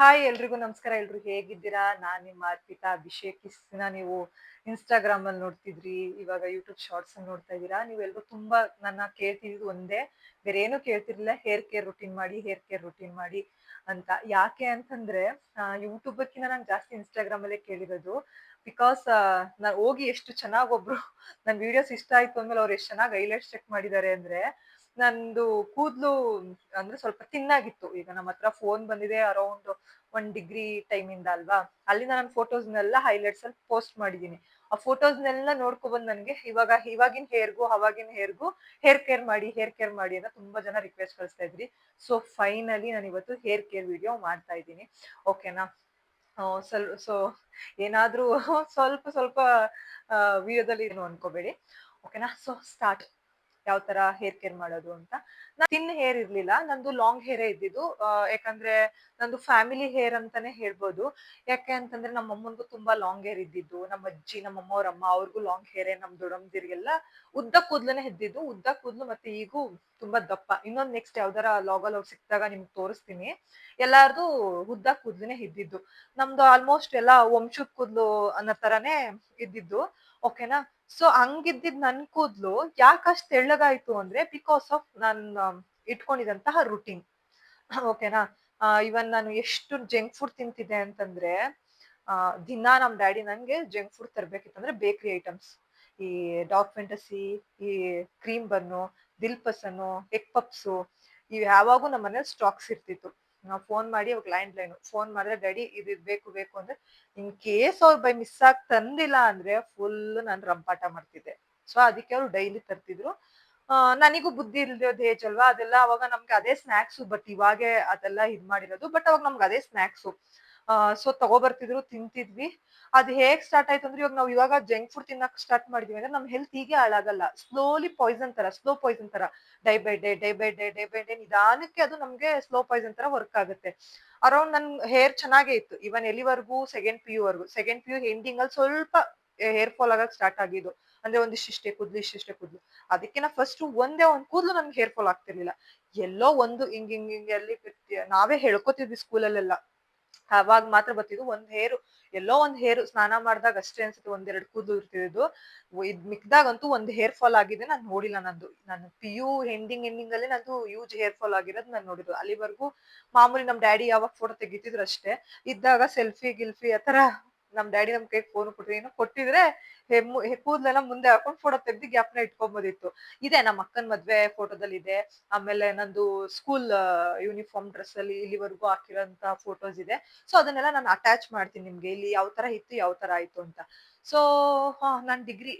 Hi ಎಲ್ರಿಗೂ ನಮಸ್ಕಾರ. ಎಲ್ರು ಹೇಗಿದ್ದೀರಾ? ನಾನ್ ನಿಮ್ಮ ಅರ್ಪಿತಾ ಅಭಿಷೇಕ್. ಇಷ್ಟ್ ದಿನ ನೀವು ಇನ್‌ಸ್ಟಾಗ್ರಾಮ್ ಅಲ್ಲಿ ನೋಡ್ತಿದ್ರಿ, ಇವಾಗ ಯೂಟ್ಯೂಬ್ ಶಾರ್ಟ್ಸ್ ಅಲ್ಲಿ ನೋಡ್ತಾ ಇದ್ದೀರಾ. ನೀವೆಲ್ರು ತುಂಬಾ ನನ್ನ ಕೇಳ್ತಿದ್ದು ಒಂದೇ, ಬೇರೆ ಏನು ಕೇಳ್ತಿರ್ಲಿಲ್ಲ, ಹೇರ್ ಕೇರ್ ರುಟೀನ್ ಮಾಡಿ, ಹೇರ್ ಕೇರ್ ರುಟೀನ್ ಮಾಡಿ ಅಂತ. ಯಾಕೆ ಅಂತಂದ್ರೆ ಯೂಟ್ಯೂಬ್‌ಕ್ಕಿಂತ ನಾನು ಜಾಸ್ತಿ ಇನ್‌ಸ್ಟಾಗ್ರಾಮ್ ಅಲ್ಲೇ ಕೇಳಿರೋದು. ಬಿಕಾಸ್ ನಾನ್ ಹೋಗಿ ಎಷ್ಟು ಚೆನ್ನಾಗ್ ಒಬ್ರು ನನ್ ವಿಡಿಯೋಸ್ ಇಷ್ಟ ಆಯ್ತು ಅಂದ್ಮೇಲೆ ಅವ್ರು ಎಷ್ಟ್ ಚೆನ್ನಾಗಿ ಹೈಲೈಟ್ಸ್ ಚೆಕ್ ಮಾಡಿದ್ದಾರೆ ಅಂದ್ರೆ, ನಂದು ಕೂದ್ಲು ಅಂದ್ರೆ ಸ್ವಲ್ಪ ತಿನ್ನಾಗಿತ್ತು. ಈಗ ನಮ್ಮ ಹತ್ರ ಫೋನ್ ಬಂದಿದೆ ಅರೌಂಡ್ 1 ಡಿಗ್ರಿ ಟೈಮಿಂದ ಅಲ್ವಾ? ಅಲ್ಲಿಂದ ನಾನು ಫೋಟೋಸ್‌ನೆಲ್ಲ ಹೈಲೈಟ್ಸ್ ಅಲ್ಲಿ ಪೋಸ್ಟ್ ಮಾಡಿದೀನಿ. ಆ ಫೋಟೋಸ್‌ನೆಲ್ಲ ನೋಡ್ಕೊಬಂದ್ ನನ್ಗೆ ಇವಾಗಿನ ಹೇರ್‌ಗೂ ಅವಾಗಿನ ಹೇರ್‌ಗೂ ಹೇರ್ ಕೇರ್ ಮಾಡಿ ಅಂತ ತುಂಬಾ ಜನ ರಿಕ್ವೆಸ್ಟ್ ಕಳಿಸ್ತಾ ಇದ್ರಿ. ಸೊ ಫೈನಲಿ ನಾನು ಇವತ್ತು ಹೇರ್ ಕೇರ್ ವಿಡಿಯೋ ಮಾಡ್ತಾ ಇದ್ದೀನಿ. ಓಕೆನಾ? ಸೊ ಏನಾದ್ರೂ ಸ್ವಲ್ಪ ಸ್ವಲ್ಪ ವಿಡಿಯೋದಲ್ಲಿ ಏನು ಅನ್ಕೋಬೇಡಿ. ಓಕೆನಾ? So start. ಯಾವ ತರ ಹೇರ್ ಕೇರ್ ಮಾಡೋದು ಅಂತ. ಥಿನ್ ಹೇರ್ ಇರ್ಲಿಲ್ಲ. ನಂದು ಲಾಂಗ್ ಹೇರೇ ಇದ್ದಿದ್ದು. ಯಾಕಂದ್ರೆ ನಂದು ಫ್ಯಾಮಿಲಿ ಹೇರ್ ಅಂತಾನೆ ಹೇಳ್ಬೋದು. ಯಾಕೆ ಅಂತಂದ್ರೆ ನಮ್ಮ ಅಮ್ಮಂಗೂ ತುಂಬಾ ಲಾಂಗ್ ಹೇರ್ ಇದ್ದಿದ್ದು. ನಮ್ಮ ಅಜ್ಜಿ, ನಮ್ಮ ಅಮ್ಮ ಅವ್ರ ಅಮ್ಮ ಅವ್ರಿಗೂ ಲಾಂಗ್ ಹೇರೇ. ನಮ್ ದೊಡ್ಡಮ್ಮಂದಿರಿಗೆಲ್ಲ ಉದ್ದ ಕೂದ್ಲನೆ ಇದ್ದಿದ್ದು. ಉದ್ದ ಕೂದ್ಲು ಮತ್ತೆ ಈಗೂ ತುಂಬಾ ದಪ್ಪ. ಇನ್ನೊಂದ್ ನೆಕ್ಸ್ಟ್ ಯಾವ್ದಾರ ಲಾಗಲ್ಲಿ ಹೋಗಿ ಸಿಕ್ಕಿದಾಗ ನಿಮ್ಗೆ ತೋರಿಸ್ತೀನಿ. ಎಲ್ಲಾರ್ದು ಉದ್ದ ಕೂದ್ಲನೇ ಇದ್ದಿದ್ದು. ನಮ್ದು ಆಲ್ಮೋಸ್ಟ್ ಎಲ್ಲ ವಂಶದ ಕೂದ್ಲು ಅನ್ನೋ ತರಾನೇ ಇದ್ದಿದ್ದು. ಓಕೆನಾ? ಸೊ ಹಂಗಿದ್ದಿದ್ ನನ್ ಕೂದ್ಲು ಯಾಕಷ್ಟ್ ತೆಳ್ಳಗಾಯ್ತು ಅಂದ್ರೆ ಬಿಕಾಸ್ ಆಫ್ ನಾನ್ ಇಟ್ಕೊಂಡಿದಂತಹ ರುಟೀನ್. ಓಕೆನಾ? ಇವನ್ ನಾನು ಎಷ್ಟು ಜಂಕ್ ಫುಡ್ ತಿಂತಿದ್ದೆ ಅಂತಂದ್ರೆ, ದಿನಾ ನಮ್ ಡ್ಯಾಡಿ ನಂಗೆ ಜಂಕ್ ಫುಡ್ ತರ್ಬೇಕಿತ್ತಂದ್ರೆ ಬೇಕರಿ ಐಟಮ್ಸ್. ಈ ಡಾರ್ಕ್ ಫ್ಯಾಂಟಸಿ, ಈ ಕ್ರೀಮ್ ಬನ್ನು, ದಿಲ್ ಪಸನ್ನು, ಎಗ್ ಪಪ್ಸು, ಇವ್ ಯಾವಾಗೂ ನಮ್ಮ ಮನೇಲಿ ಸ್ಟಾಕ್ಸ್ ಇರ್ತಿತ್ತು. ನಾವ್ ಫೋನ್ ಮಾಡಿ ಅವಾಗ ಲೈನ್ ಫೋನ್ ಮಾಡಿದ್ರೆ ಡ್ಯಾಡಿ ಇದು ಬೇಕು ಬೇಕು ಅಂದ್ರೆ, ಇನ್ ಕೇಸ್ ಅವ್ರು ಬೈ ಮಿಸ್ ಆಗಿ ತಂದಿಲ್ಲ ಅಂದ್ರೆ ಫುಲ್ ನಾನ್ ರಂಪಾಟ ಮಾಡ್ತಿದ್ದೆ. ಸೊ ಅದಕ್ಕೆ ಅವ್ರು ಡೈಲಿ ತರ್ತಿದ್ರು. ನನಿಗೂ ಬುದ್ಧಿ ಇಲ್ದಿರೋದ್ ಏಜ್ ಅಲ್ವಾ? ಅದೆಲ್ಲ ಅವಾಗ ನಮ್ಗೆ ಅದೇ ಸ್ನಾಕ್ಸು. ಬಟ್ ಇವಾಗೆ ಅದೆಲ್ಲ ಇದ್ ಮಾಡಿರೋದು. ಬಟ್ ಅವಾಗ ನಮ್ಗೆ ಅದೇ ಸ್ನಾಕ್ಸು. ಸೊ ತಗೋಬರ್ತಿದ್ರು, ತಿಂತಿದ್ವಿ. ಅದ್ ಹೇಗ್ ಸ್ಟಾರ್ಟ್ ಆಯ್ತು ಅಂದ್ರೆ, ಇವಾಗ ಜಂಕ್ ಫುಡ್ ತಿನ್ನಕ್ ಸ್ಟಾರ್ಟ್ ಮಾಡಿದೀವಿ ಅಂದ್ರೆ ನಮ್ ಹೆಲ್ತ್ ಹೀಗೆ ಹಾಳಾಗಲ್ಲ. ಸ್ಲೋಲಿ ಪಾಯ್ಸನ್ ತರ, ಸ್ಲೋ ಪಾಯ್ಸನ್ ತರ. ಡೇ ಬೈ ಡೇ ನಿಧಾನಕ್ಕೆ ಅದು ನಮ್ಗೆ ಸ್ಲೋ ಪಾಯ್ಸನ್ ತರ ವರ್ಕ್ ಆಗುತ್ತೆ. ಅರೌಂಡ್ ನನ್ ಹೇರ್ ಚೆನ್ನಾಗೇ ಇತ್ತು. ಇವನ್ ಎಲ್ಲಿವರೆಗೂ ಸೆಕೆಂಡ್ ಪಿ ಯು ವರೆಗೂ. ಸೆಕೆಂಡ್ ಪಿ ಯು ಎಂಡಿಂಗ್ ಅಲ್ಲಿ ಸ್ವಲ್ಪ ಹೇರ್ ಫಾಲ್ ಆಗಕ್ ಸ್ಟಾರ್ಟ್ ಆಗಿದ್ದು. ಅಂದ್ರೆ ಒಂದಿಷ್ಟಿಷ್ಟೇ ಕೂದ್ಲು, ಇಷ್ಟಿಷ್ಟೇ ಕೂದ್ಲು. ಅದಕ್ಕಿಂತ ಫಸ್ಟ್ ಒಂದೇ ಒಂದ್ ಕೂದ್ಲು ನನ್ಗೆ ಹೇರ್ ಫಾಲ್ ಆಗ್ತಿರ್ಲಿಲ್ಲ. ಎಲ್ಲೋ ಒಂದು ಹಿಂಗ್ ಎಲ್ಲಿ ನಾವೇ ಹೇಳ್ಕೊತಿದ್ವಿ ಸ್ಕೂಲಲ್ಲೆಲ್ಲ. ಅವಾಗ ಮಾತ್ರ ಬರ್ತಿದ್ವು. ಎಲ್ಲೋ ಒಂದ್ ಹೇರು ಸ್ನಾನ ಮಾಡ್ದಾಗ ಅಷ್ಟೇ ಅನ್ಸುತ್ತೆ ಒಂದೆರಡು ಕೂದ್ಲು ಇರ್ತಿದ್ದು. ಇದ್ ಮಿಕ್ದಾಗಂತೂ ಒಂದ್ ಹೇರ್ ಫಾಲ್ ಆಗಿದೆ ನಾನ್ ನೋಡಿಲ್ಲ ನಂದು. ನಾನು ಪಿ.ಯು ಎಂಡಿಂಗ್ ಅಲ್ಲೇ ನಂದು ಹ್ಯೂಜ್ ಹೇರ್ ಫಾಲ್ ಆಗಿರೋದು ನಾನ್ ನೋಡಿದ್ದು. ಅಲ್ಲಿವರೆಗೂ ಮಾಮೂಲಿ ನಮ್ ಡ್ಯಾಡಿ ಯಾವಾಗ ಫೋಟೋ ತೆಗಿತಿದ್ರು ಅಷ್ಟೇ. ಇದ್ದಾಗ ಸೆಲ್ಫಿ ಗಿಲ್ಫಿ ಆತರ ನಮ್ ಡ್ಯಾಡಿ ನಮ್ ಕೈಗ್ ಫೋನ್ ಕೊಟ್ಟಿದ್ರೆ ಕೂದ್ಲೆಲ್ಲ ಮುಂದೆ ಹಾಕೊಂಡ್ ಫೋಟೋ ತೆಗ್ದು ಜ್ಞಾಪನ ಇಟ್ಕೊಬೋದಿತ್ತು. ಇದೆ ನಮ್ಮ ಅಕ್ಕನ್ ಮದ್ವೆ ಫೋಟೋದಲ್ಲಿ ಇದೆ. ಆಮೇಲೆ ನಂದು ಸ್ಕೂಲ್ ಯೂನಿಫಾರ್ಮ್ ಡ್ರೆಸ್ ಅಲ್ಲಿ ಇಲ್ಲಿವರೆಗೂ ಹಾಕಿರೋಂತ ಫೋಟೋಸ್ ಇದೆ. ಸೊ ಅದನ್ನೆಲ್ಲ ನಾನು ಅಟ್ಯಾಚ್ ಮಾಡ್ತೀನಿ ನಿಮ್ಗೆ. ಇಲ್ಲಿ ಯಾವ ತರ ಇತ್ತು, ಯಾವ ತರ ಆಯ್ತು ಅಂತ. ಸೊ ನಾನ್ ಡಿಗ್ರಿ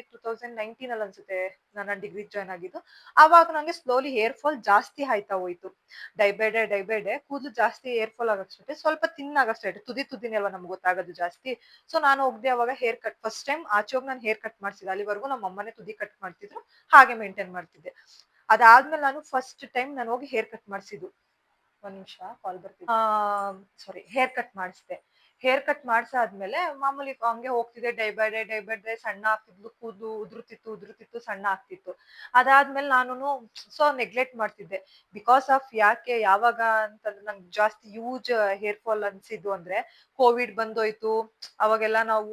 2019 ಅಲ್ಲಿ ಅನ್ಸುತ್ತೆ ನಾನ್ ಡಿಗ್ರಿ ಜಾಯ್ನ್ ಆಗಿದ್ದು. ಆವಾಗ ನಂಗೆ ಸ್ಲೋಲಿ ಹೇರ್ ಫಾಲ್ ಜಾಸ್ತಿ ಆಯ್ತಾ ಹೋಯ್ತು. ಡೈ ಬೈ ಡೇ ಕೂದ್ಲು ಜಾಸ್ತಿ ಹೇರ್ ಫಾಲ್ ಆಗಕ್ ಸ್ಟಾರ್ಟ್. ಸ್ವಲ್ಪ ತಿನ್ ಆಗಕ್ ಸ್ಟಾರ್ಟ್. ತುದಿನೇ ಅಲ್ವಾ ನಮ್ಗೆ ಗೊತ್ತಾಗೋದು ಜಾಸ್ತಿ. ಸೊ ನಾನು ಹೋಗ್ದೆ ಅವಾಗ ಹೇರ್ ಕಟ್ ಫಸ್ಟ್ ಟೈಮ್ ಆಚೆ ಹೋಗಿ ನಾನು ಹೇರ್ ಕಟ್ ಮಾಡ್ಸಿದ್ದೆ. ಅಲ್ಲಿವರೆಗೂ ನಮ್ಮ ಅಮ್ಮನೇ ತುದಿ ಕಟ್ ಮಾಡ್ತಿದ್ರು. ಹಾಗೆ ಮೇಂಟೈನ್ ಮಾಡ್ತಿದ್ದೆ. ಅದಾದ್ಮೇಲೆ ನಾನು ಫಸ್ಟ್ ಟೈಮ್ ನಾನು ಹೋಗಿ ಹೇರ್ ಕಟ್ ಮಾಡ್ಸಿದ್ದು. ಒಂದ್ ನಿಮಿಷ ಕಾಲ್ ಬರ್ತಿದೆ. ಹೇರ್ ಕಟ್ ಮಾಡಿಸ್ದೆ. ಹೇರ್ ಕಟ್ ಮಾಡ್ಸಾದ್ಮೇಲೆ ಮಾಮೂಲಿ ಹಂಗೆ ಹೋಗ್ತಿದ್ದೆ. ಡೈ ಬೈ ಡೇ ಸಣ್ಣ ಆಗ್ತಿದ್ಲು ಕೂದ್ಲು. ಉದುರುತಿತ್ತು ಸಣ್ಣ ಆಗ್ತಿತ್ತು. ಅದಾದ್ಮೇಲೆ ನಾನುನು ನೆಗ್ಲೆಕ್ಟ್ ಮಾಡ್ತಿದ್ದೆ. ಬಿಕಾಸ್ ಆಫ್ ಯಾವಾಗ ಅಂತಂದ್ರೆ ನಂಗೆ ಜಾಸ್ತಿ ಹ್ಯೂಜ್ ಹೇರ್ ಫಾಲ್ ಅನ್ಸಿದ್ದು ಅಂದ್ರೆ ಕೋವಿಡ್ ಬಂದೋಯ್ತು. ಅವಾಗೆಲ್ಲ ನಾವು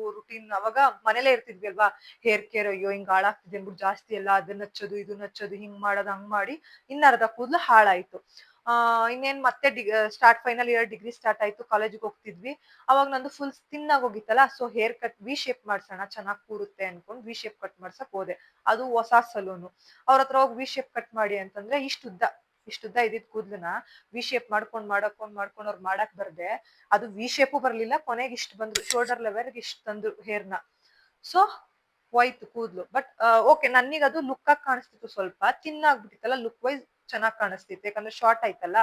ಅವಾಗ ಮನೇಲೇ ಇರ್ತಿದ್ವಿ ಅಲ್ವಾ? ಹೇರ್ ಕೇರ್ ಅಯ್ಯೋ ಹಿಂಗ್ ಹಾಳಾಗ್ತಿದೆ ಅಂದ್ಬಿಟ್ಟು ಜಾಸ್ತಿ ಎಲ್ಲ ಅದನ್ನ ಹಚ್ಚೋದು ಇದನ್ನ ಹಚ್ಚೋದು ಹಿಂಗ್ ಮಾಡೋದು ಹಂಗ್ ಮಾಡಿ ಇನ್ನರ್ಧ ಕೂದ್ಲು ಹಾಳಾಯ್ತು. ಇನ್ನೇನ್ ಮತ್ತೆ ಫೈನಲ್ ಇಯರ್ ಡಿಗ್ರಿ ಸ್ಟಾರ್ಟ್ ಆಯ್ತು. ಕಾಲೇಜಿಗೆ ಹೋಗ್ತಿದ್ವಿ. ಅವಾಗ ನಂದು ಫುಲ್ ಥಿನ್ ಆಗೋಗಿತ್ತಲ್ಲ. So hair cut V shape ಮಾಡ್ಸೋಣ ಚೆನ್ನಾಗ್ ಕೂರುತ್ತೆ ಅನ್ಕೊಂಡ್ ವಿ ಶೇಪ್ ಕಟ್ ಮಾಡ್ಸಕ್ ಹೋದೆ. ಅದು ಹೊಸ ಸಲೂನು. ಅವ್ರ ಹತ್ರ ಹೋಗಿ ವಿ ಶೇಪ್ ಕಟ್ ಮಾಡಿ ಅಂತಂದ್ರೆ ಇಷ್ಟುದ್ದ ಇದ್ದಿದ್ ಕೂದ್ಲನ್ನ ವಿ ಶೇಪ್ ಮಾಡ್ಕೊಂಡ್ ಅವ್ರು ಮಾಡಕ್ ಬರ್ದೆ. ಅದು ವಿ ಶೇಪು ಬರ್ಲಿಲ್ಲ. ಕೊನೆಗೆ ಇಷ್ಟು ಬಂದ್ರು. ಶೋಲ್ಡರ್ ಲೆವೆಲ್‌ಗೆ ಇಷ್ಟ್ ತಂದ್ರು ಹೇರ್‌ನ. ಸೊ ಹೋಯ್ತು ಕೂದ್ಲು. ಬಟ್ ಓಕೆ ನನಿಗ್ ಅದು ಲುಕ್ ಆಗಿ ಕಾಣಿಸ್ತಿತ್ತು ಸ್ವಲ್ಪ. ಥಿನ್ ಆಗ್ಬಿಟ್ಟಿತ್ತಲ್ಲ ಲುಕ್ ವೈಸ್ ಚೆನ್ನಾಗ್ ಕಾಣಿಸ್ತಿತ್ತು. ಯಾಕಂದ್ರೆ ಶಾರ್ಟ್ ಆಯ್ತಲ್ಲ.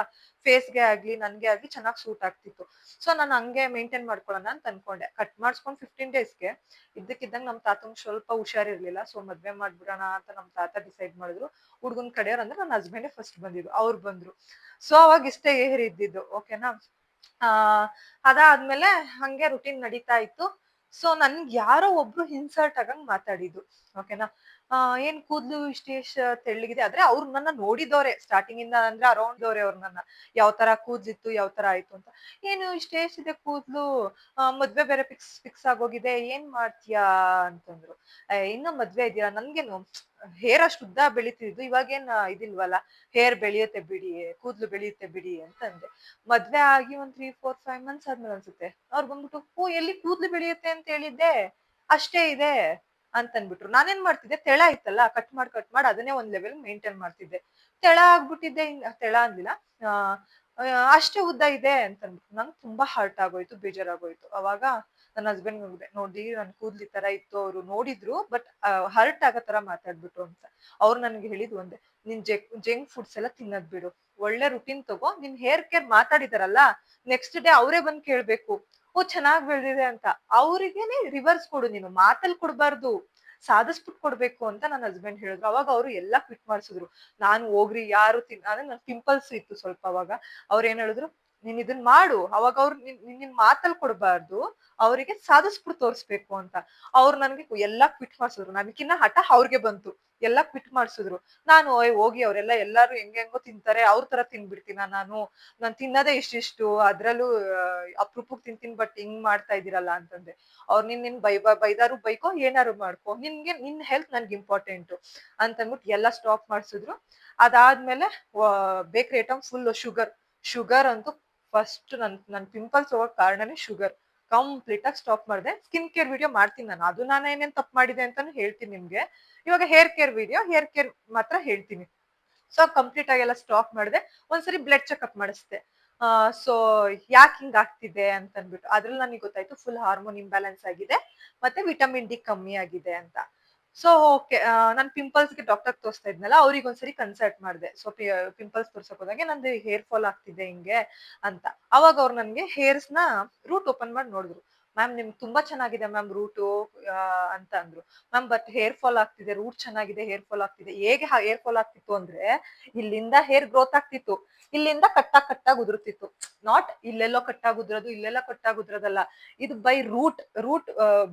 ಫೇಸ್‌ಗೆ ಆಗ್ಲಿ ನನ್ಗೆ ಆಗ್ಲಿ ಚೆನ್ನಾಗ್ ಸೂಟ್ ಆಗ್ತಿತ್ತು. ಸೊ ನಾನ್ ಹಂಗೆ ಮೇಂಟೈನ್ ಮಾಡ್ಕೊಳ್ಳೋಣ ಅಂತ ಅನ್ಕೊಂಡೆ. ಕಟ್ ಮಾಡ್ಸ್ಕೊಂಡ್ 15 ಡೇಸ್‌ಗೆ ಇದ್ದಕ್ಕಿದ್ದಂಗೆ ನಮ್ ತಾತಂಗ್ ಸ್ವಲ್ಪ ಹುಷಾರಿರ್ಲಿಲ್ಲ. ಸೊ ಮದ್ವೆ ಮಾಡ್ಬಿಡೋಣ ಅಂತ ನಮ್ ತಾತ ಡಿಸೈಡ್ ಮಾಡಿದ್ರು. ಹುಡ್ಗನ್ ಕಡೆಯವ್ರು ಅಂದ್ರೆ ನನ್ನ ಹಸ್ಬೆಂಡೇ ಫಸ್ಟ್ ಬಂದಿದ್ದು. ಅವ್ರು ಬಂದ್ರು. ಸೊ ಅವಾಗ ಇಷ್ಟೇ ಹೇರ್ ಇದ್ದಿದ್ದು. ಓಕೆನಾ? ಆ ಅದಾದ್ಮೇಲೆ ಹಂಗೆ ರುಟೀನ್ ನಡೀತಾ ಇತ್ತು. ಸೊ ನನ್ಗೆ ಯಾರೋ ಒಬ್ರು ಇನ್ಸಲ್ಟ್ ಆಗಂಗ್ ಮಾತಾಡಿದ್ದು. ಓಕೆನಾ? ಏನ್ ಕೂದ್ಲು ತೆಳ್ಳಗಿದೆ ಆದ್ರೆ ಅವ್ರು ನನ್ನ ನೋಡಿದವ್ರೆ ಸ್ಟಾರ್ಟಿಂಗ್ ಇಂದ ಅಂದ್ರೆ ಅರೌಂಡ್ ದವ್ರೆ ಅವ್ರು ನನ್ನ ಯಾವ ತರ ಕೂದ್ಲಿತ್ತು ಯಾವ ತರ ಆಯ್ತು ಅಂತ. ಏನು ಇಷ್ಟೇ ಕೂದ್ಲು, ಮದ್ವೆ ಬೇರೆ ಫಿಕ್ಸ್ ಆಗೋಗಿದೆ, ಏನ್ ಮಾಡ್ತೀಯಾ ಅಂತಂದ್ರು. ಇನ್ನ ಮದ್ವೆ ಇದೆಯಾ, ನನ್ಗೇನು ಹೇರ್ ಅಷ್ಟು ಉದ್ದ ಬೆಳಿತಿದ್ದು ಇವಾಗೇನ್ ಇದಿಲ್ವಲ್ಲ, ಹೇರ್ ಬೆಳೆಯುತ್ತೆ ಬಿಡಿ, ಕೂದ್ಲು ಬೆಳೆಯುತ್ತೆ ಬಿಡಿ ಅಂತ ಅಂದೆ. ಮದ್ವೆ ಆಗಿ ಒಂದ್ 3 4 5 ಮಂತ್ಸ್ ಆದ್ಮೇಲೆ ಅನ್ಸುತ್ತೆ ಅವ್ರು ಬಂದ್ಬಿಟ್ಟು, ಓ ಎಲ್ಲಿ ಕೂದ್ಲು ಬೆಳೆಯುತ್ತೆ ಅಂತ ಹೇಳಿದ್ದೆ, ಅಷ್ಟೇ ಇದೆ ಅಂತ ಅನ್ಬಿಟ್ರು. ನಾನೇನ್ ಮಾಡ್ತಿದ್ದೆ, ತೆಳ ಇತ್ತಲ್ಲ, ಕಟ್ ಮಾಡ್ ಅದನ್ನೇ ಒಂದ್ ಲೆವೆಲ್ ಮೇಂಟೈನ್ ಮಾಡ್ತಿದ್ದೆ. ತೆಳ ಆಗ್ಬಿಟ್ಟಿದ್ದೆ, ತೆಳ ಅಂದಿಲ್ಲ, ಆ ಅಷ್ಟೇ ಉದ್ದ ಇದೆ ಅಂತ ಅಂದ್ಬಿಟ್ಟು ನಂಗೆ ತುಂಬಾ ಹರ್ಟ್ ಆಗೋಯ್ತು, ಬೇಜಾರಾಗೋಯ್ತು. ಅವಾಗ ನನ್ನ ಹಸ್ಬೆಂಡ್ ಹೋಗಿದೆ, ನೋಡಿ ನನ್ ಕೂದ್ಲಿ ತರ ಇತ್ತು, ಅವ್ರು ನೋಡಿದ್ರು ಬಟ್ ಹರ್ಟ್ ಆಗೋ ತರ ಮಾತಾಡ್ಬಿಟ್ರು ಅಂತ. ಅವ್ರು ನನ್ಗೆ ಹೇಳಿದ್ ಒಂದೇ, ನಿನ್ ಜಂಕ್ ಫುಡ್ಸ್ ಎಲ್ಲ ತಿನ್ನೋದ್ ಬಿಡು, ಒಳ್ಳೆ ರುಟೀನ್ ತಗೋ, ನಿನ್ ಹೇರ್ ಕೇರ್ ಮಾತಾಡಿದಾರಲ್ಲ, ನೆಕ್ಸ್ಟ್ ಡೇ ಅವರೇ ಬಂದ್ ಕೇಳ್ಬೇಕು, ಓ ಚೆನ್ನಾಗ್ ಬೆಳ್ದಿದೆ ಅಂತ. ಅವ್ರಿಗೇನೆ ರಿವರ್ಸ್ ಕೊಡು, ನೀನು ಮಾತಲ್ಲಿ ಕೊಡ್ಬಾರ್ದು, ಸಾಧಿಸ್ಬಿಟ್ಟು ಕೊಡ್ಬೇಕು ಅಂತ ನನ್ನ ಹಸ್ಬೆಂಡ್ ಹೇಳಿದ್ರು. ಅವಾಗ ಅವರು ಎಲ್ಲಾ ಕ್ವಿಟ್ ಮಾಡ್ಸಿದ್ರು. ನಾನು ಹೋಗ್ರಿ ಯಾರು ಅಂದ್ರೆ ನನ್ ಪಿಂಪಲ್ಸ್ ಇತ್ತು ಸ್ವಲ್ಪ ಅವಾಗ. ಅವ್ರ ಏನ್ ಹೇಳಿದ್ರು, ನೀನ್ ಇದನ್ ಮಾಡು, ಅವಾಗ ಅವ್ರು ನಿನ್ ಮಾತಲ್ಲಿ ಕೊಡ್ಬಾರ್ದು, ಅವರಿಗೆ ಸಾಧಿಸ್ಬಿಟ್ಟು ತೋರ್ಸ್ಬೇಕು ಅಂತ. ಅವ್ರು ನನ್ಗೆ ಎಲ್ಲಾ ಕ್ವಿಟ್ ಮಾಡ್ಸಿದ್ರು. ನನ್ಕಿನ್ನ ಹಠ ಅವ್ರಿಗೆ ಬಂತು, ಎಲ್ಲಾ ಕ್ವಿಟ್ ಮಾಡ್ಸಿದ್ರು. ನಾನು ಹೋಗಿ ಅವರೆಲ್ಲ ಎಲ್ಲಾರು ಹೆಂಗೆಂಗೋ ತಿಂತಾರೆ, ಅವ್ರ ತರ ತಿನ್ಬಿಡ್ತೀನ ನಾನ್ ತಿನ್ನೋದೇ ಇಷ್ಟಿಷ್ಟು, ಅದ್ರಲ್ಲೂ ಅಪ್ರೂಪಕ್ ತಿಂತೀನಿ, ಬಟ್ ಹಿಂಗ್ ಮಾಡ್ತಾ ಇದೀರಲ್ಲ ಅಂತಂದೆ. ಅವ್ರು ನಿನ್ ಬೈದಾರು ಬೈಕೋ, ಏನಾರು ಮಾಡ್ಕೋ, ನಿನ್ ಹೆಲ್ತ್ ನನ್ಗೆ ಇಂಪಾರ್ಟೆಂಟ್ ಅಂತ ಅಂದ್ಬಿಟ್ಟು ಎಲ್ಲ ಸ್ಟಾಪ್ ಮಾಡ್ಸಿದ್ರು. ಅದಾದ್ಮೇಲೆ ಬೇಕರಿ ಐಟಮ್ ಫುಲ್ ಶುಗರ್ ಅಂತೂ ಫಸ್ಟ್ ನನ್ ಪಿಂಪಲ್ಸ್ ಹೋಗಕ್ ಕಾರಣನೇ ಶುಗರ್. ಕಂಪ್ಲೀಟ್ ಆಗಿ ಸ್ಟಾಪ್ ಮಾಡಿದೆ. ಸ್ಕಿನ್ ಕೇರ್ ವಿಡಿಯೋ ಮಾಡ್ತೀನಿ ನಾನು, ಅದು ನಾನು ಏನೇನ್ ತಪ್ಪು ಮಾಡಿದೆ ಅಂತಾನು ಹೇಳ್ತೀನಿ ನಿಮ್ಗೆ. ಇವಾಗ ಹೇರ್ ಕೇರ್ ಮಾತ್ರ ಹೇಳ್ತೀನಿ. ಸೊ ಕಂಪ್ಲೀಟ್ ಆಗಿ ಎಲ್ಲ ಸ್ಟಾಪ್ ಮಾಡಿದೆ. ಒಂದ್ಸರಿ ಬ್ಲಡ್ ಚೆಕ್ಅಪ್ ಮಾಡಿಸ್ದೆ. ಸೊ ಯಾಕೆ ಹಿಂಗ್ ಆಗ್ತಿದೆ ಅಂತ ಅಂದ್ಬಿಟ್ಟು ಅದ್ರಲ್ಲಿ ನನಗೆ ಗೊತ್ತಾಯ್ತು, ಫುಲ್ ಹಾರ್ಮೋನ್ ಇಂಬ್ಯಾಲೆನ್ಸ್ ಆಗಿದೆ, ಮತ್ತೆ ವಿಟಮಿನ್ ಡಿ ಕಮ್ಮಿ ಆಗಿದೆ ಅಂತ. ಸೊ ಓಕೆ, ನಾನ್ ಪಿಂಪಲ್ಸ್ಗೆ ಡಾಕ್ಟರ್ ತೋರಿಸ್ತಾ ಇದ್ನಲ್ಲ, ಅವ್ರಿಗೆ ಒಂದ್ಸರಿ ಕನ್ಸಲ್ಟ್ ಮಾಡಿದೆ. ಸೊ ಪಿಂಪಲ್ಸ್ ತೋರ್ಸಕ್ ಹೋದಾಗೆ ನಂದು ಹೇರ್ ಫಾಲ್ ಆಗ್ತಿದೆ ಹಿಂಗೆ ಅಂತ. ಅವಾಗ ಅವ್ರು ನನ್ಗೆ ಹೇರ್ಸ್ ನ ರೂಟ್ ಓಪನ್ ಮಾಡಿ ನೋಡಿದ್ರು. ಮ್ಯಾಮ್ ನಿಮ್ಗೆ ತುಂಬಾ ಚೆನ್ನಾಗಿದೆ ಮ್ಯಾಮ್ ರೂಟು ಅಂತ ಅಂದ್ರು. ಮ್ಯಾಮ್ ಬಟ್ ಹೇರ್ ಫಾಲ್ ಆಗ್ತಿದೆ, ರೂಟ್ ಚೆನ್ನಾಗಿದೆ, ಹೇರ್ ಫಾಲ್ ಆಗ್ತಿದೆ. ಹೇಗೆ ಹೇರ್ ಫಾಲ್ ಆಗ್ತಿತ್ತು ಅಂದ್ರೆ, ಇಲ್ಲಿಂದ ಹೇರ್ ಗ್ರೋತ್ ಆಗ್ತಿತ್ತು, ಇಲ್ಲಿಂದ ಕಟ್ಟಾಗಿ ಉದುರುತ್ತಿತ್ತು. ನಾಟ್ ಇಲ್ಲೆಲ್ಲೋ ಕಟ್ಟಾಗಿ ಉದ್ರೋದು, ಇಲ್ಲೆಲ್ಲ ಕಟ್ಟಾಗಿ ಉದ್ರೋದಲ್ಲ, ಇದು ಬೈ ರೂಟ್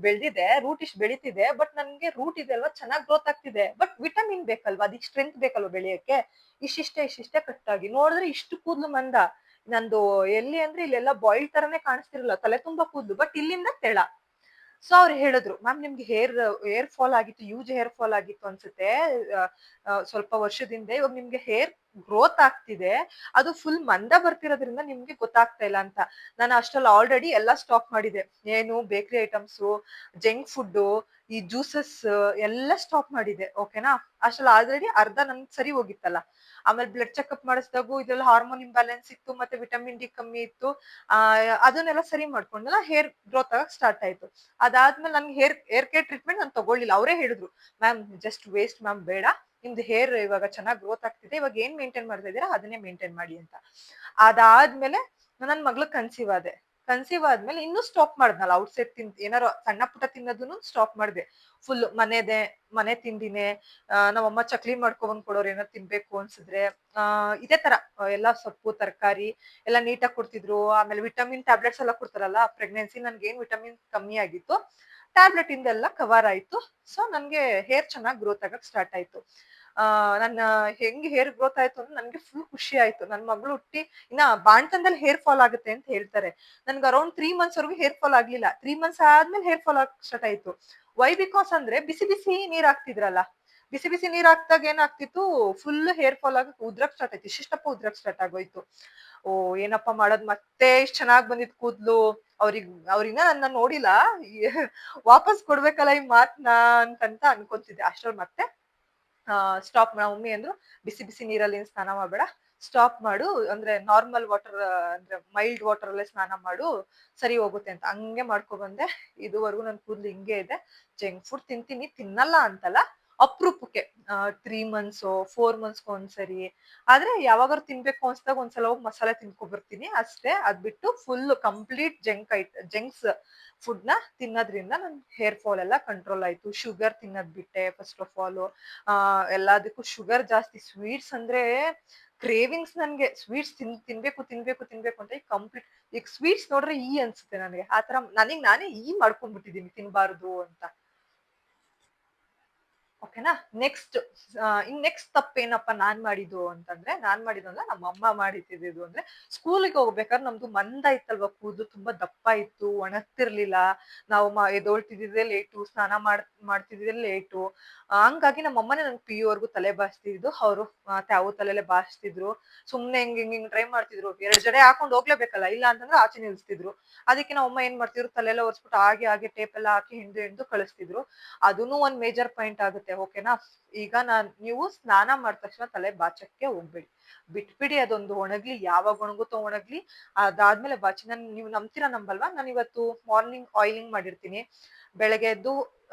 ಬೆಳೆದಿದೆ, ರೂಟ್ ಇಷ್ಟು ಬೆಳೀತಿದೆ, ಬಟ್ ನನ್ಗೆ ರೂಟ್ ಇದೆ ಅಲ್ವಾ, ಚೆನ್ನಾಗಿ ಗ್ರೋತ್ ಆಗ್ತಿದೆ, ಬಟ್ ವಿಟಮಿನ್ ಬೇಕಲ್ವಾ, ಅದಕ್ಕೆ ಸ್ಟ್ರೆಂತ್ ಬೇಕಲ್ವಾ ಬೆಳೆಯಕ್ಕೆ. ಇಷ್ಟಿಷ್ಟೇ ಕಟ್ಟಾಗಿ ನೋಡಿದ್ರೆ ಇಷ್ಟು ಕೂದ್ಲು ಮಂದ. ನಂದು ಎಲ್ಲಿ ಅಂದ್ರೆ ಇಲ್ಲೆಲ್ಲ ಬಾಯ್ಲ್ ತರನೇ ಕಾಣಿಸ್ತಿರಲ್ಲ, ತಲೆ ತುಂಬಾ ಕೂದ್ಲು, ಬಟ್ ಇಲ್ಲಿಂದ ತೆಳ. ಸೊ ಅವ್ರು ಹೇಳಿದ್ರು, ಮ್ಯಾಮ್ ನಿಮ್ಗೆ ಹೇರ್ ಫಾಲ್ ಆಗಿತ್ತು, ಯೂಜ್ ಹೇರ್ ಫಾಲ್ ಆಗಿತ್ತು ಅನ್ಸುತ್ತೆ ಸ್ವಲ್ಪ ವರ್ಷದಿಂದ. ಇವಾಗ ನಿಮ್ಗೆ ಹೇರ್ ಗ್ರೋತ್ ಆಗ್ತಿದೆ, ಅದು ಫುಲ್ ಮಂದ ಬರ್ತಿರೋದ್ರಿಂದ ನಿಮ್ಗೆ ಗೊತ್ತಾಗ್ತಾ ಇಲ್ಲ ಅಂತ. ನಾನು ಅಷ್ಟ್ರಲ್ಲಿ ಆಲ್ರೆಡಿ ಎಲ್ಲಾ ಸ್ಟಾಪ್ ಮಾಡಿದೆ. ಏನು ಬೇಕರಿ ಐಟಮ್ಸ್, ಜಂಕ್ ಫುಡ್, ಈ ಜ್ಯೂಸಸ್ ಎಲ್ಲ ಸ್ಟಾಪ್ ಮಾಡಿದೆ. ಓಕೆನಾ, ಅಷ್ಟ್ರಲ್ಲಿ ಆಲ್ರೆಡಿ ಅರ್ಧ ನನ್ಗೆ ಸರಿ ಹೋಗಿತ್ತಲ್ಲ. ಆಮೇಲೆ ಬ್ಲಡ್ ಚೆಕ್ಅಪ್ ಮಾಡಿಸಿದಾಗು ಇದ್ರಲ್ಲಿ ಹಾರ್ಮೋನ್ ಇಂಬ್ಯಾಲೆನ್ಸ್ ಇತ್ತು, ಮತ್ತೆ ವಿಟಮಿನ್ ಡಿ ಕಮ್ಮಿ ಇತ್ತು. ಅದನ್ನೆಲ್ಲ ಸರಿ ಮಾಡ್ಕೊಂಡೆಲ್ಲ ಹೇರ್ ಗ್ರೋತ್ ಆಗಕ್ ಸ್ಟಾರ್ಟ್ ಆಯ್ತು. ಅದಾದ್ಮೇಲೆ ನನ್ಗೆ ಹೇರ್ ಕೇರ್ ಟ್ರೀಟ್ಮೆಂಟ್ ನಾನು ತಗೊಳ್ಳಿಲ್ಲ. ಅವರೇ ಹೇಳಿದ್ರು, ಮ್ಯಾಮ್ ಜಸ್ಟ್ ವೇಸ್ಟ್ ಮ್ಯಾಮ್, ಬೇಡ, ನಿಮ್ದು ಹೇರ್ ಇವಾಗ ಚೆನ್ನಾಗಿ ಗ್ರೋತ್ ಆಗ್ತಿದೆ, ಇವಾಗ ಏನ್ ಮೇಂಟೈನ್ ಮಾಡ್ತಾ ಇದೀರಾ ಅದನ್ನೇ ಮೇಂಟೈನ್ ಮಾಡಿ ಅಂತ. ಅದಾದ್ಮೇಲೆ ನನ್ ಮಗ್ಳು ಕನ್ಸೀವ್ ಆದ್ಮೇಲೆ ಇನ್ನೂ ಸ್ಟಾಪ್ ಮಾಡ್ದಲ್ಲ, ಔಟ್ಸೈಡ್ ಏನಾರು ಸಣ್ಣ ಪುಟ್ಟ ತಿನ್ನೋದನ್ನು ಸ್ಟಾಪ್ ಮಾಡಿದೆ. ಫುಲ್ ಮನೆ ತಿಂಡಿನೇ. ನಮ್ಮಮ್ಮ ಚಕ್ಲಿ ಮಾಡ್ಕೊಂಡ್ ಕೊಡೋರು, ಏನಾರು ತಿನ್ಬೇಕು ಅನ್ಸಿದ್ರೆ ಇದೇ ತರ ಎಲ್ಲಾ ಸೊಪ್ಪು ತರಕಾರಿ ಎಲ್ಲ ನೀಟಾಗಿ ಕೊಡ್ತಿದ್ರು. ಆಮೇಲೆ ವಿಟಮಿನ್ ಟ್ಯಾಬ್ಲೆಟ್ಸ್ ಎಲ್ಲ ಕೊಡ್ತಾರಲ್ಲ ಪ್ರೆಗ್ನೆನ್ಸಿ, ನನ್ಗೆ ಏನ್ ವಿಟಮಿನ್ ಕಮ್ಮಿ ಆಗಿತ್ತು, ಟ್ಯಾಬ್ಲೆಟ್ ಇಂದೆಲ್ಲ ಕವರ್ ಆಯ್ತು. ಸೊ ನನ್ಗೆ ಹೇರ್ ಚೆನ್ನಾಗಿ ಗ್ರೋತ್ ಆಗಕ್ ಸ್ಟಾರ್ಟ್ ಆಯ್ತು. ನನ್ನ ಹೆಂಗ್ ಹೇರ್ ಗ್ರೋತ್ ಆಯ್ತು ಅಂದ್ರೆ ನನ್ಗೆ ಫುಲ್ ಖುಷಿ ಆಯ್ತು. ನನ್ ಮಗಳು ಹುಟ್ಟಿ ಇನ್ನ ಬಾಣ್ತನದಲ್ಲಿ ಹೇರ್ ಫಾಲ್ ಆಗುತ್ತೆ ಅಂತ ಹೇಳ್ತಾರೆ. ನನ್ಗೆ ಅರೌಂಡ್ 3 months ವರೆಗೂ ಹೇರ್ ಫಾಲ್ ಆಗ್ಲಿಲ್ಲ. 3 months ಆದ್ಮೇಲೆ ಹೇರ್ ಫಾಲ್ ಆಗ್ ಸ್ಟಾರ್ಟ್ ಆಯ್ತು. ವೈ ಬಿಕಾಸ್ ಅಂದ್ರೆ ಬಿಸಿ ನೀರ್ ಹಾಕ್ತಿದ್ರಲ್ಲ, ಬಿಸಿ ನೀರ್ ಹಾಕ್ದಾಗ ಏನಾಗ್ತಿತ್ತು, ಫುಲ್ ಹೇರ್ ಫಾಲ್ ಆಗಿ ಉದ್ರಕ್ ಸ್ಟಾರ್ಟ್ ಆಯ್ತು, ಇಷ್ಟಿಷ್ಟಪ್ಪ ಉದ್ರಕ್ ಸ್ಟಾರ್ಟ್ ಆಗೋಯ್ತು. ಓ ಏನಪ್ಪಾ ಮಾಡೋದ್, ಮತ್ತೆ ಇಷ್ಟ್ ಚೆನ್ನಾಗ್ ಬಂದಿದ್ ಕೂದ್ಲು, ಅವ್ರಿನ್ನ ನನ್ನ ನೋಡಿಲ್ಲ, ವಾಪಸ್ ಕೊಡ್ಬೇಕಲ್ಲ ಈ ಮಾತ್ನ ಅಂತಂತ ಅನ್ಕೊಂತಿದ್ದೆ. ಅಷ್ಟ್ರಲ್ಲಿ ಮತ್ತೆ ಸ್ಟಾಪ್ ಮಮ್ಮಿ ಅಂದ್ರು, ಬಿಸಿ ನೀರಲ್ಲಿ ಏನ್ ಸ್ನಾನ ಮಾಡ್ಬೇಡ, ಸ್ಟಾಪ್ ಮಾಡು, ಅಂದ್ರೆ ನಾರ್ಮಲ್ ವಾಟರ್, ಅಂದ್ರೆ ಮೈಲ್ಡ್ ವಾಟರ್ ಅಲ್ಲೇ ಸ್ನಾನ ಮಾಡು, ಸರಿ ಹೋಗುತ್ತೆ ಅಂತ. ಹಂಗೆ ಮಾಡ್ಕೊ ಬಂದೆ. ಇದುವರೆಗೂ ನನ್ ಕೂದ್ಲು ಹಿಂಗೆ ಇದೆ. ಜಂಕ್ ಫುಡ್ ತಿಂತೀನಿ, ತಿನ್ನಲ್ಲ ಅಂತಲ್ಲ, ಅಪ್ರೂಪಕ್ಕೆ 3 months 4 months ಒಂದ್ಸರಿ. ಆದ್ರೆ ಯಾವಾಗಾರು ತಿನ್ಬೇಕು ಅನ್ಸ್ದಾಗ ಒಂದ್ಸಲ ಹೋಗಿ ಮಸಾಲೆ ತಿನ್ಕೊ ಬರ್ತೀನಿ ಅಷ್ಟೇ. ಅದ್ ಬಿಟ್ಟು ಫುಲ್ ಕಂಪ್ಲೀಟ್ ಜಂಕ್ಸ್ ಫುಡ್ ನ ತಿನ್ನೋದ್ರಿಂದ ನನ್ ಹೇರ್ ಫಾಲ್ ಎಲ್ಲ ಕಂಟ್ರೋಲ್ ಆಯ್ತು. ಶುಗರ್ ತಿನ್ನೋದ್ ಬಿಟ್ಟೆ ಫಸ್ಟ್ ಆಫ್ ಆಲ್. ಎಲ್ಲದಕ್ಕೂ ಶುಗರ್ ಜಾಸ್ತಿ. ಸ್ವೀಟ್ಸ್ ಅಂದ್ರೆ ಕ್ರೇವಿಂಗ್ಸ್ ನನ್ಗೆ. ಸ್ವೀಟ್ಸ್ ತಿನ್ಬೇಕು ಅಂತ ಈಗ ಸ್ವೀಟ್ಸ್ ನೋಡ್ರೆ ಅನ್ಸುತ್ತೆ ನನಗೆ. ಆತರ ನಾನೇ ಮಾಡ್ಕೊಂಡ್ಬಿಟ್ಟಿದೀನಿ ತಿನ್ಬಾರ್ದು ಅಂತ. ಓಕೆನಾ? ನೆಕ್ಸ್ಟ್ ತಪ್ಪೇನಪ್ಪ ನಾನ್ ಮಾಡಿದ್ದು ಅಂದ್ರೆ ನಮ್ಮ ಅಮ್ಮ ಮಾಡಿದ್ದಿದ್ದು ಅಂದ್ರೆ, ಸ್ಕೂಲಿಗೆ ಹೋಗ್ಬೇಕಾದ್ರೆ ನಮ್ದು ಮಂದ ಇತ್ತಲ್ವಾ ಕೂದ್ಲು ತುಂಬಾ ದಪ್ಪ ಇತ್ತು, ಒಣಗ್ತಿರ್ಲಿಲ್ಲ. ನಾವು ಎದ್ದೊಳ್ತಿದ್ದಿದ್ದೇ ಲೇಟು, ಸ್ನಾನ ಮಾಡ್ತಿದ್ದಿದ್ದೇ ಲೇಟು. ಹಂಗಾಗಿ ನಮ್ಮ ಅಮ್ಮನೇ ನನ್ಗೆ PU ವರ್ಗು ತಲೆ ಬಾಚ್ತಿದ್ದು. ಅವರು ತ್ಯಾವು ತಲೆಲೆ ಬಾಚ್ತಿದ್ರು. ಸುಮ್ನೆ ಹಿಂಗ್ ಟ್ರೈ ಮಾಡ್ತಿದ್ರು. 2 ಜಡೆ ಹಾಕೊಂಡ್ ಹೋಗ್ಲೇಬೇಕಲ್ಲ, ಇಲ್ಲ ಅಂತಂದ್ರೆ ಆಚೆ ನಿಲ್ಸ್ತಿದ್ರು. ಅದಕ್ಕೆ ನಮ್ಮ ಅಮ್ಮ ಏನ್ ಮಾಡ್ತಿದ್ರು, ತಲೆಲ್ಲ ಒರೆಸ್ಬಿಟ್ಟು ಹಾಗೆ ಟೇಪ್ ಎಲ್ಲ ಹಾಕಿ ಹಿಂಡು ಕಳಿಸ್ತಿದ್ರು. ಅದೂನು ಒಂದ್ ಮೇಜರ್ ಪಾಯಿಂಟ್ ಆಗುತ್ತೆ. ಓಕೆನಾ? ಈಗ ನೀವು ಸ್ನಾನ ಮಾಡಿದ ತಕ್ಷಣ ತಲೆ ಬಾಚಕ್ಕೆ ಹೋಗ್ಬೇಡಿ. ಬಿಟ್ಬಿಡಿ, ಅದೊಂದು ಒಣಗ್ಲಿ, ಯಾವಾಗ ಒಣಗುತ್ತೋ ಒಣಗ್ಲಿ. ಅದಾದ್ಮೇಲೆ ಬಾಚಿ. ನೀವು ನಂಬ್ತೀರಾ ನಂಬಲ್ವಾ, ನಾನು ಇವತ್ತು ಮಾರ್ನಿಂಗ್ ಆಯಿಲಿಂಗ್ ಮಾಡಿರ್ತೀನಿ. ಬೆಳಗ್ಗೆ ಎದ್ದು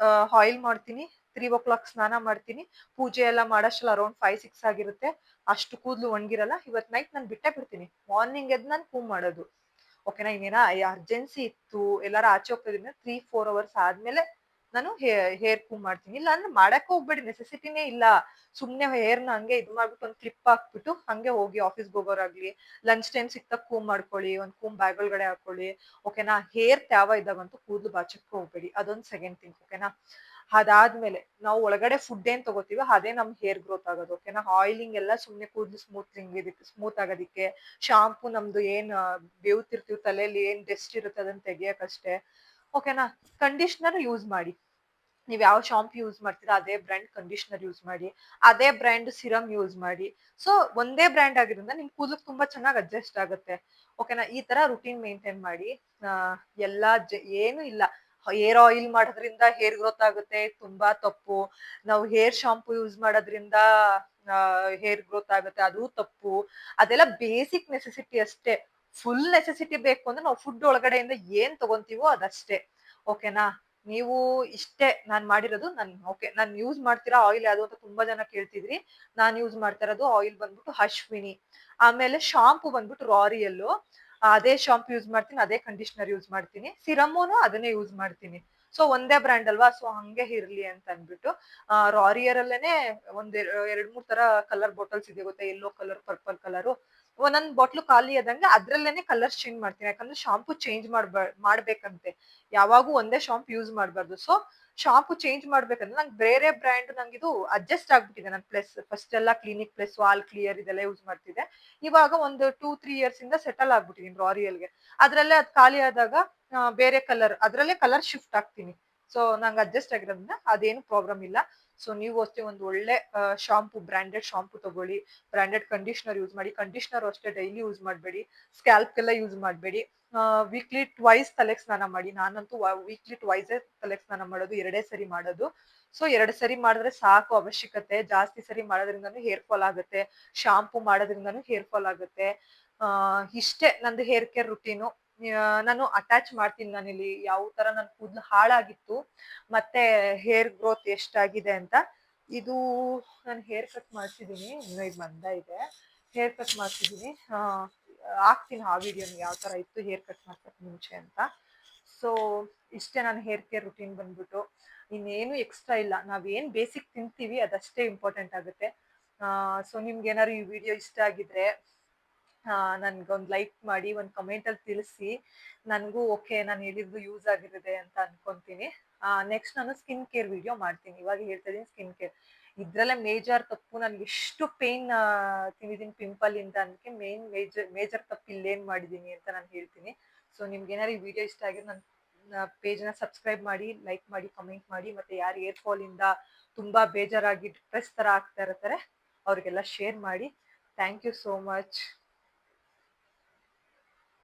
ಆಯಿಲ್ ಮಾಡ್ತೀನಿ, 3 o'clock ಸ್ನಾನ ಮಾಡ್ತೀನಿ. ಪೂಜೆ ಎಲ್ಲ ಮಾಡಷ್ಟಲ್ಲ ಅರೌಂಡ್ 5-6 ಆಗಿರುತ್ತೆ. ಅಷ್ಟು ಕೂದ್ಲು ಒಣಗಿರಲ್ಲ. ಇವತ್ ನೈಟ್ ನಾನು ಬಿಟ್ಟೇ ಬಿಡ್ತೀನಿ. ಮಾರ್ನಿಂಗ್ ಎದ್ದು ನಾನು ಕೂಮ್ ಮಾಡೋದು. ಓಕೆನಾ? ಇನ್ನೇನ ಅರ್ಜೆನ್ಸಿ ಇತ್ತು, ಎಲ್ಲಾರ ಆಚೆ ಹೋಗ್ತಿದೀನಿ 3-4 ಅವರ್ಸ್ ಆದ್ಮೇಲೆ ನಾನು ಹೇರ್ ಕೂಮ್ ಮಾಡ್ತೀನಿ. ಇಲ್ಲ ಅಂದ್ರೆ ಮಾಡಕ್ ಹೋಗ್ಬೇಡಿ, ನೆಸೆಸಿಟಿನೇ ಇಲ್ಲ. ಸುಮ್ನೆ ಹೇರ್ನ ಹಂಗೆ ಇದ್ ಮಾಡ್ಬಿಟ್ಟು ಒಂದ್ ಕ್ಲಿಪ್ ಹಾಕ್ಬಿಟ್ಟು ಹಂಗೆ ಹೋಗಿ ಆಫೀಸ್ಗೆ ಹೋಗೋರಾಗ್ಲಿ, ಲಂಚ್ ಟೈಮ್ ಸಿಕ್ತಾಗ ಕೂಮ್ ಮಾಡ್ಕೊಳ್ಳಿ, ಒಂದ್ ಕೂಮ್ ಬ್ಯಾಗ್ ಒಳಗಡೆ ಹಾಕೊಳ್ಳಿ. ಓಕೆನಾ? ಹೇರ್ ತ್ಯಾವ ಇದ್ದಾಗಂತೂ ಕೂದಲು ಬಾಚಕ್ಕೆ ಹೋಗ್ಬೇಡಿ. ಅದೊಂದ್ ಸೆಕೆಂಡ್ ಥಿಂಗ್. ಓಕೆನಾ? ಅದಾದ್ಮೇಲೆ ನಾವು ಒಳಗಡೆ ಫುಡ್ ಏನ್ ತಗೋತೀವೋ ಅದೇ ನಮ್ ಹೇರ್ ಗ್ರೋತ್ ಆಗೋದು. ಓಕೆನಾ? ಆಯಿಲಿಂಗ್ ಎಲ್ಲ ಸುಮ್ನೆ ಕೂದಲು ಸ್ಮೂತ್ ಆಗೋದಿಕ್ಕೆ. ಶಾಂಪೂ ನಮ್ದು ಏನ್ ಬೇವ್ತಿರ್ತೀವಿ ತಲೆಯಲ್ಲಿ, ಏನ್ ಡೆಸ್ಟ್ ಇರುತ್ತೆ ಅದನ್ನ ತೆಗಿಯಕ್ಕಷ್ಟೇ. ಓಕೆನಾ? ಕಂಡೀಷನರ್ ಯೂಸ್ ಮಾಡಿ. ನೀವ್ ಯಾವ ಶಾಂಪೂ ಯೂಸ್ ಮಾಡ್ತೀರಾ ಅದೇ ಬ್ರ್ಯಾಂಡ್ ಕಂಡೀಷನರ್ ಯೂಸ್ ಮಾಡಿ. ಅದೇ ಬ್ರ್ಯಾಂಡ್ ಸಿರಮ್ ಯೂಸ್ ಮಾಡಿ. ಸೊ ಒಂದೇ ಬ್ರ್ಯಾಂಡ್ ಆಗಿರೋದ್ರಿಂದ ನಿಮ್ ಕೂದಲಿಗೆ ತುಂಬಾ ಚೆನ್ನಾಗಿ ಅಡ್ಜಸ್ಟ್ ಆಗುತ್ತೆ. ಓಕೆನಾ? ಈ ತರ ರುಟೀನ್ ಮೇಂಟೈನ್ ಮಾಡಿ. ಆ ಏನು ಇಲ್ಲ. ಹೇರ್ ಆಯಿಲ್ ಮಾಡೋದ್ರಿಂದ ಹೇರ್ ಗ್ರೋತ್ ಆಗುತ್ತೆ, ತುಂಬಾ ತಪ್ಪು. ನಾವು ಹೇರ್ ಶಾಂಪೂ ಯೂಸ್ ಮಾಡೋದ್ರಿಂದ ಹೇರ್ ಗ್ರೋತ್ ಆಗುತ್ತೆ, ಅದು ತಪ್ಪು. ಅದೆಲ್ಲ ಬೇಸಿಕ್ ನೆಸೆಸಿಟಿ ಅಷ್ಟೇ. ಫುಲ್ ನೆಸೆಸಿಟಿ ಬೇಕು ಅಂದ್ರೆ ನಾವು ಫುಡ್ ಒಳಗಡೆಯಿಂದ ಏನ್ ತಗೊಂತೀವೋ ಅದಷ್ಟೇ. ಓಕೆನಾ? ನೀವು ಇಷ್ಟೇ ನಾನ್ ಮಾಡಿರೋದು. ನಾನ್ ಯೂಸ್ ಮಾಡ್ತೀರಾ ಆಯಿಲ್ ಯಾವ್ದು ಅಂತ ತುಂಬಾ ಜನ ಕೇಳ್ತಿದ್ರಿ. ನಾನ್ ಯೂಸ್ ಮಾಡ್ತಾ ಇರೋದು ಆಯಿಲ್ ಬಂದ್ಬಿಟ್ಟು ಅಶ್ವಿನಿ. ಆಮೇಲೆ ಶಾಂಪೂ ಬಂದ್ಬಿಟ್ಟು ರಾರಿಯಲ್. ಅದೇ ಶಾಂಪೂ ಯೂಸ್ ಮಾಡ್ತೀನಿ, ಅದೇ ಕಂಡೀಷನರ್ ಯೂಸ್ ಮಾಡ್ತೀನಿ. ಸಿರಮೂನು ಅದನ್ನೇ ಯೂಸ್ ಮಾಡ್ತೀನಿ. ಸೊ ಒಂದೇ ಬ್ರ್ಯಾಂಡ್ ಅಲ್ವಾ, ಸೊ ಹಂಗೆ ಇರ್ಲಿ ಅಂತ ಅನ್ಬಿಟ್ಟು ರಾರಿಯರ್ ಅಲ್ಲೇನೆ ಒಂದ್ 2-3 ತರ ಕಲರ್ ಬಾಟಲ್ಸ್ ಇದೆ ಗೊತ್ತಾ, ಯೆಲ್ಲೋ ಕಲರ್, ಪರ್ಪಲ್ ಕಲರ್. ಒಂದೊಂದ್ ಬಾಟ್ಲು ಖಾಲಿ ಆದಂಗೆ ಅದ್ರಲ್ಲೇನೆ ಕಲರ್ಸ್ ಚೇಂಜ್ ಮಾಡ್ತೀನಿ. ಯಾಕಂದ್ರೆ ಶಾಂಪೂ ಚೇಂಜ್ ಮಾಡ್ಬೇಕಂತೆ. ಯಾವಾಗೂ ಒಂದೇ ಶಾಂಪೂ ಯೂಸ್ ಮಾಡ್ಬಾರ್ದು. ಸೊ ಶಾಂಪೂ ಚೇಂಜ್ ಮಾಡ್ಬೇಕಂದ್ರೆ ನಂಗೆ ಬೇರೆ ಬ್ರ್ಯಾಂಡ್ ನಂಗಿದು ಅಡ್ಜಸ್ಟ್ ಆಗ್ಬಿಟ್ಟಿದೆ. ನಾನು ಫಸ್ಟ್ ಎಲ್ಲ ಕ್ಲಿನಿಕ್ ಪ್ಲಸ್, ವಾಲ್ ಕ್ಲಿಯರ್ ಇದೆಲ್ಲ ಯೂಸ್ ಮಾಡ್ತಿದ್ದೆ. ಇವಾಗ ಒಂದು 2-3 ಇಯರ್ಸ್ ಇಂದ ಸೆಟಲ್ ಆಗ್ಬಿಟ್ಟಿದೀನಿ ರಾರಿಯಲ್ಗೆ. ಅದ್ರಲ್ಲೇ ಅದ್ ಖಾಲಿ ಆದಾಗ ಬೇರೆ ಕಲರ್, ಅದ್ರಲ್ಲೇ ಕಲರ್ ಶಿಫ್ಟ್ ಆಗ್ತೀನಿ. ಸೊ ನಂಗೆ ಅಡ್ಜಸ್ಟ್ ಆಗಿರೋದ್ರಿಂದ ಅದೇನು ಪ್ರಾಬ್ಲಮ್ ಇಲ್ಲ. ಸೊ ನೀವು ಅಷ್ಟೇ ಒಂದು ಒಳ್ಳೆ ಶಾಂಪೂ, ಬ್ರಾಂಡೆಡ್ ಶಾಂಪೂ ತಗೊಳ್ಳಿ. ಬ್ರಾಂಡೆಡ್ ಕಂಡೀಷನರ್ ಯೂಸ್ ಮಾಡಿ. ಕಂಡೀಷನರ್ ಅಷ್ಟೇ ಡೈಲಿ ಯೂಸ್ ಮಾಡಬೇಡಿ, ಸ್ಕ್ಯಾಲ್ಪ್ಗೆಲ್ಲ ಯೂಸ್ ಮಾಡಬೇಡಿ. ವೀಕ್ಲಿ ಟ್ವೈಸ್ ತಲೆಗೆ ಸ್ನಾನ ಮಾಡಿ. ನಾನಂತೂ ವೀಕ್ಲಿ ಟ್ವೈಸ್ ತಲೆಗೆ ಸ್ನಾನ ಮಾಡೋದು, 2 ಸರಿ ಮಾಡೋದು. ಸೊ 2 ಸರಿ ಮಾಡಿದ್ರೆ ಸಾಕು ಅವಶ್ಯಕತೆ. ಜಾಸ್ತಿ ಸರಿ ಮಾಡೋದ್ರಿಂದನೂ ಹೇರ್ ಫಾಲ್ ಆಗುತ್ತೆ, ಶಾಂಪೂ ಮಾಡೋದ್ರಿಂದನೂ ಹೇರ್ ಫಾಲ್ ಆಗುತ್ತೆ. ಇಷ್ಟೇ ನಂದು ಹೇರ್ ಕೇರ್ ರುಟೀನು. ನಾನು ಅಟ್ಯಾಚ್ ಮಾಡ್ತೀನಿ ನಾನಿಲ್ಲಿ ಯಾವ ತರ ನನ್ ಕೂದಲು ಹಾಳಾಗಿತ್ತು ಮತ್ತೆ ಹೇರ್ ಗ್ರೋತ್ ಎಷ್ಟಾಗಿದೆ ಅಂತ. ಇದು ನಾನು ಹೇರ್ ಕಟ್ ಮಾಡ್ತಿದ್ದೀನಿ, ಇನ್ನು ಇದು ಮಂದ ಇದೆ. ಹೇರ್ ಕಟ್ ಮಾಡ್ತಿದ್ದೀನಿ. ಹಾಕ್ತೀನಿ ಆ ವಿಡಿಯೋನ ಯಾವ ತರ ಇತ್ತು ಹೇರ್ ಕಟ್ ಮಾಡ್ಸಕ್ ಮುಂಚೆ ಅಂತ. ಸೊ ಇಷ್ಟೇ ನನ್ನ ಹೇರ್ ಕೇರ್ ರುಟೀನ್ ಬಂದ್ಬಿಟ್ಟು. ಇನ್ನೇನು ಎಕ್ಸ್ಟ್ರಾ ಇಲ್ಲ. ನಾವೇನ್ ಬೇಸಿಕ್ ತಿಂತೀವಿ ಅದಷ್ಟೇ ಇಂಪಾರ್ಟೆಂಟ್ ಆಗುತ್ತೆ. ಸೊ ನಿಮ್ಗೆ ಏನಾದ್ರು ಈ ವಿಡಿಯೋ ಇಷ್ಟ ಆಗಿದ್ರೆ ನನ್ಗೊಂದು ಲೈಕ್ ಮಾಡಿ, ಒಂದು ಕಮೆಂಟ್ ಅಲ್ಲಿ ತಿಳಿಸಿ. ನನಗೂ ಓಕೆ, ನಾನು ಹೇಳಿದ್ದು ಯೂಸ್ ಆಗಿರುತ್ತೆ ಅಂತ ಅನ್ಕೊಂತೀನಿ. ನೆಕ್ಸ್ಟ್ ನಾನು ಸ್ಕಿನ್ ಕೇರ್ ವಿಡಿಯೋ ಮಾಡ್ತೀನಿ. ಇವಾಗ ಹೇಳ್ತಾ ಇದೀನಿ ಸ್ಕಿನ್ ಕೇರ್. ಇದ್ರಲ್ಲೇ ಮೇಜರ್ ತಪ್ಪು, ನನ್ಗೆ ಎಷ್ಟು ಪೇನ್ ತಿಂದಿದ್ದೀನಿ ಪಿಂಪಲ್ ಇಂದ ಅದಕ್ಕೆ ಮೇಜರ್ ತಪ್ಪು ಇಲ್ಲೇನ್ ಮಾಡಿದೀನಿ ಅಂತ ನಾನು ಹೇಳ್ತೀನಿ. ಸೊ ನಿಮ್ಗೆ ಏನಾದ್ರು ಈ ವಿಡಿಯೋ ಇಷ್ಟ ಆಗಿದ್ರೆ ನನ್ನ ಪೇಜ್ನ ಸಬ್ಸ್ಕ್ರೈಬ್ ಮಾಡಿ, ಲೈಕ್ ಮಾಡಿ, ಕಮೆಂಟ್ ಮಾಡಿ. ಮತ್ತೆ ಯಾರು ಏರ್ ಫಾಲ್ ಇಂದ ತುಂಬಾ ಬೇಜಾರಾಗಿ ಡಿಪ್ರೆಸ್ ತರ ಆಗ್ತಾ ಇರ್ತಾರೆ ಅವ್ರಿಗೆಲ್ಲ ಶೇರ್ ಮಾಡಿ. Thank you so much.